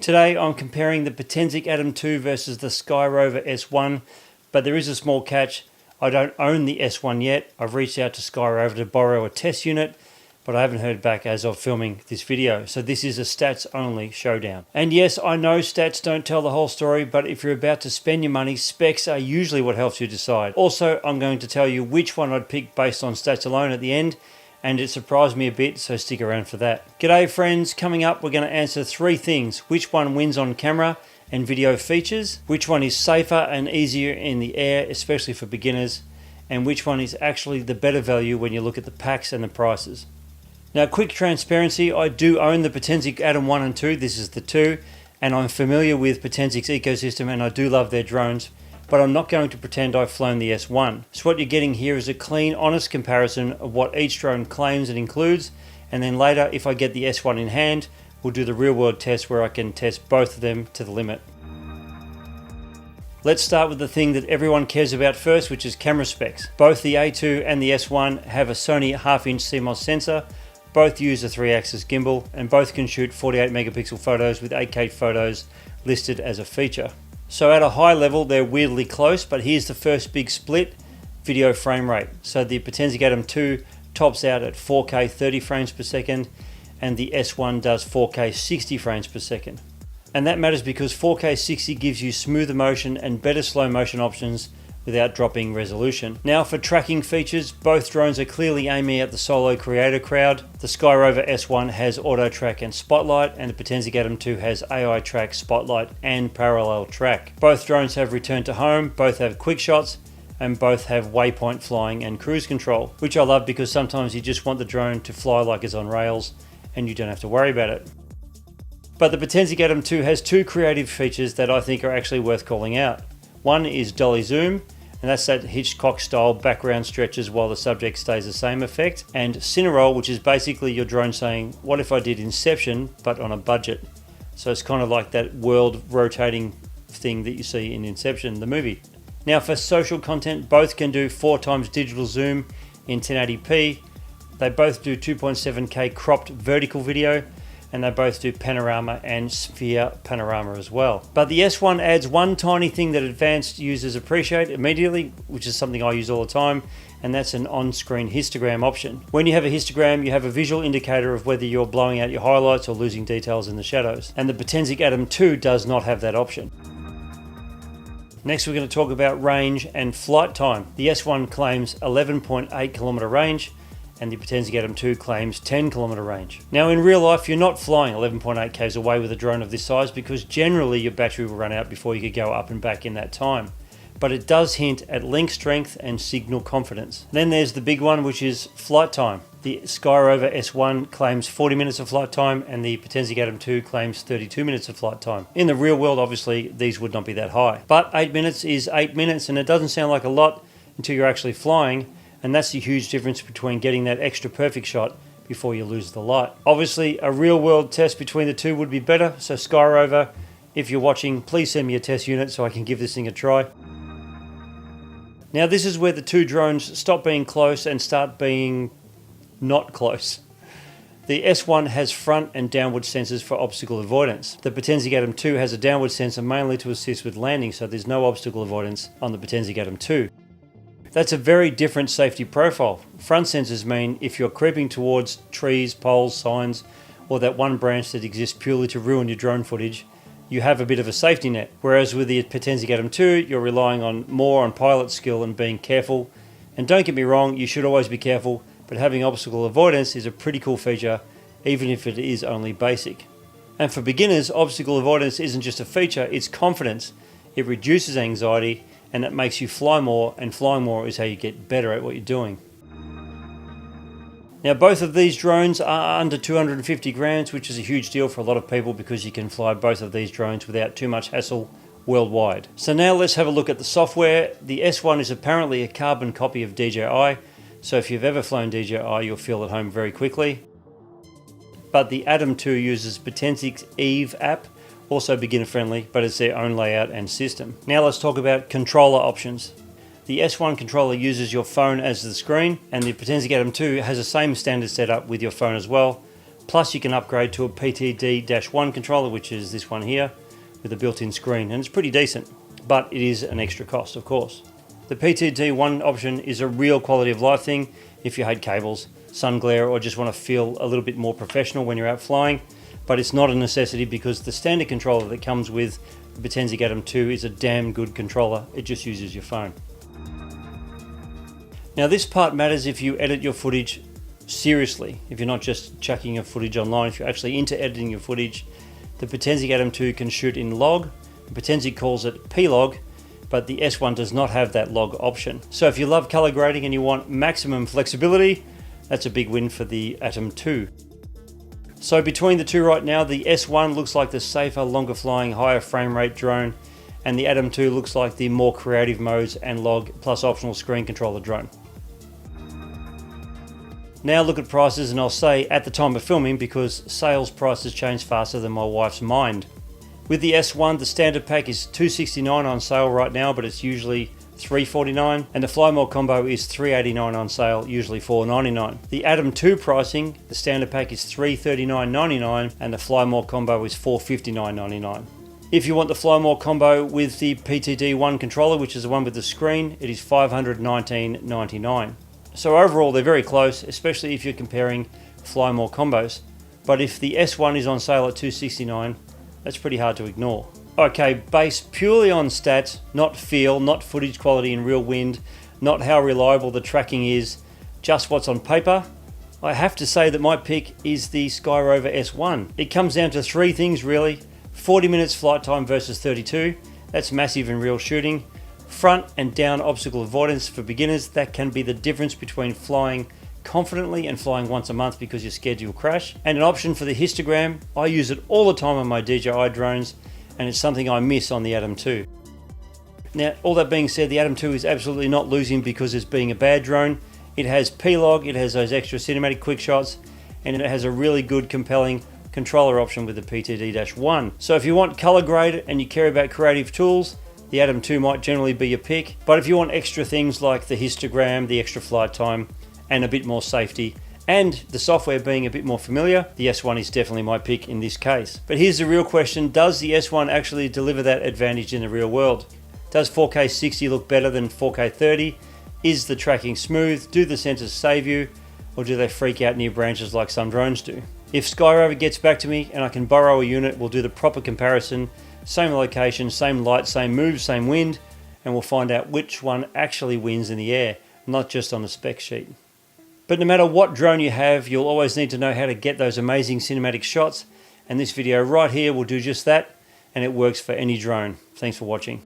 Today I'm comparing the Potensic Atom 2 versus the SkyRover S1, but there is a small catch. I don't own the S1 yet. I've reached out to SkyRover to borrow a test unit, but I haven't heard back as of filming this video. So this is a stats only showdown. And yes, I know stats don't tell the whole story, but if you're about to spend your money, specs are usually what helps you decide. Also, I'm going to tell you which one I'd pick based on stats alone at the end, and it surprised me a bit, so stick around for that. G'day friends, coming up we're going to answer 3 things. Which one wins on camera and video features, which one is safer and easier in the air, especially for beginners, and which one is actually the better value when you look at the packs and the prices. Now, quick transparency, I do own the Potensic Atom 1 and 2, this is the 2, and I'm familiar with Potensic's ecosystem and I do love their drones, but I'm not going to pretend I've flown the S1. So what you're getting here is a clean, honest comparison of what each drone claims and includes, and then later, if I get the S1 in hand, we'll do the real-world test where I can test both of them to the limit. Let's start with the thing that everyone cares about first, which is camera specs. Both the A2 and the S1 have a Sony half-inch CMOS sensor, both use a 3-axis gimbal, and both can shoot 48 megapixel photos with 8K photos listed as a feature. So at a high level, they're weirdly close, but here's the first big split: video frame rate. So the Potensic Atom 2 tops out at 4K 30 frames per second, and the S1 does 4K 60 frames per second. And that matters because 4K 60 gives you smoother motion and better slow motion options without dropping resolution. Now for tracking features, both drones are clearly aiming at the solo creator crowd. The SkyRover S1 has auto track and spotlight, and the Potensic Atom 2 has AI track, spotlight and parallel track. Both drones have return to home, both have quick shots, and both have waypoint flying and cruise control, which I love because sometimes you just want the drone to fly like it's on rails and you don't have to worry about it. But the Potensic Atom 2 has 2 creative features that I think are actually worth calling out. One is dolly zoom, and that's that Hitchcock style background stretches while the subject stays the same effect, and cineroll, which is basically your drone saying, what if I did Inception but on a budget? So it's kind of like that world rotating thing that you see in Inception, the movie. Now for social content, both can do 4 times digital zoom in 1080p. They both do 2.7K cropped vertical video, and they both do panorama and sphere panorama as well. But the S1 adds one tiny thing that advanced users appreciate immediately, which is something I use all the time, and that's an on-screen histogram option. When you have a histogram, you have a visual indicator of whether you're blowing out your highlights or losing details in the shadows, and the Potensic Atom 2 does not have that option. Next we're going to talk about range and flight time. The S1 claims 11.8 kilometer range, and the Potensic Atom 2 claims 10 kilometer range. Now in real life, you're not flying 11.8 k's away with a drone of this size because generally your battery will run out before you could go up and back in that time. But it does hint at link strength and signal confidence. Then there's the big one, which is flight time. The SkyRover S1 claims 40 minutes of flight time, and the Potensic Atom 2 claims 32 minutes of flight time. In the real world, obviously, these would not be that high. But 8 minutes is 8 minutes, and it doesn't sound like a lot until you're actually flying. And that's the huge difference between getting that extra perfect shot before you lose the light. Obviously, a real world test between the two would be better. So SkyRover, if you're watching, please send me a test unit so I can give this thing a try. Now this is where the 2 drones stop being close and start being not close. The S1 has front and downward sensors for obstacle avoidance. The Potensic Atom 2 has a downward sensor mainly to assist with landing, so there's no obstacle avoidance on the Potensic Atom 2. That's a very different safety profile. Front sensors mean if you're creeping towards trees, poles, signs, or that one branch that exists purely to ruin your drone footage, you have a bit of a safety net. Whereas with the Potensic Atom 2, you're relying more on pilot skill and being careful. And don't get me wrong, you should always be careful, but having obstacle avoidance is a pretty cool feature, even if it is only basic. And for beginners, obstacle avoidance isn't just a feature, it's confidence. It reduces anxiety, and it makes you fly more, and flying more is how you get better at what you're doing. Now both of these drones are under 250 grams, which is a huge deal for a lot of people because you can fly both of these drones without too much hassle worldwide. So now let's have a look at the software. The S1 is apparently a carbon copy of DJI, so if you've ever flown DJI, you'll feel at home very quickly. But the Atom 2 uses Potensic's Eve app, also beginner friendly, but it's their own layout and system. Now let's talk about controller options. The S1 controller uses your phone as the screen, and the Potensic Atom 2 has the same standard setup with your phone as well, Plus you can upgrade to a PTD-1 controller, which is this one here, with a built-in screen, and it's pretty decent, but it is an extra cost, of course. The PTD-1 option is a real quality of life thing if you hate cables, sun glare, or just want to feel a little bit more professional when you're out flying, but it's not a necessity because the standard controller that comes with the Potensic Atom 2 is a damn good controller. It just uses your phone. Now this part matters if you edit your footage seriously, if you're not just chucking your footage online, if you're actually into editing your footage. The Potensic Atom 2 can shoot in log. Potensic calls it P-log, but the S1 does not have that log option. So if you love color grading and you want maximum flexibility, that's a big win for the Atom 2. So between the two right now, the S1 looks like the safer, longer flying, higher frame rate drone, and the Atom 2 looks like the more creative modes and log plus optional screen controller drone. Now look at prices, and I'll say at the time of filming because sales prices change faster than my wife's mind. With the S1, the standard pack is $269 on sale right now, but it's usually $349, and the Fly More combo is $389 on sale, usually $499. The Atom 2 pricing, the standard pack is $339.99, and the Fly More combo is $459.99. If you want the Fly More combo with the PTD-1 controller, which is the one with the screen, it is $519.99. So overall, they're very close, especially if you're comparing Fly More combos. But if the S1 is on sale at $269, that's pretty hard to ignore. Okay, based purely on stats, not feel, not footage quality in real wind, not how reliable the tracking is, just what's on paper, I have to say that my pick is the SkyRover S1. It comes down to three things really. 40 minutes flight time versus 32, that's massive in real shooting. Front and down obstacle avoidance for beginners, that can be the difference between flying confidently and flying once a month because you're scared you'll crash. And an option for the histogram, I use it all the time on my DJI drones, and it's something I miss on the Atom 2. Now, all that being said, the Atom 2 is absolutely not losing because it's being a bad drone. It has P-log, it has those extra cinematic quick shots, and it has a really good, compelling controller option with the PTD-1. So if you want color grade and you care about creative tools, the Atom 2 might generally be your pick. But if you want extra things like the histogram, the extra flight time, and a bit more safety, and the software being a bit more familiar, the S1 is definitely my pick in this case. But here's the real question, does the S1 actually deliver that advantage in the real world? Does 4K 60 look better than 4K 30? Is the tracking smooth? Do the sensors save you? Or do they freak out near branches like some drones do? If SkyRover gets back to me and I can borrow a unit, we'll do the proper comparison, same location, same light, same move, same wind, and we'll find out which one actually wins in the air, not just on the spec sheet. But no matter what drone you have, you'll always need to know how to get those amazing cinematic shots, and this video right here will do just that, and it works for any drone. Thanks for watching.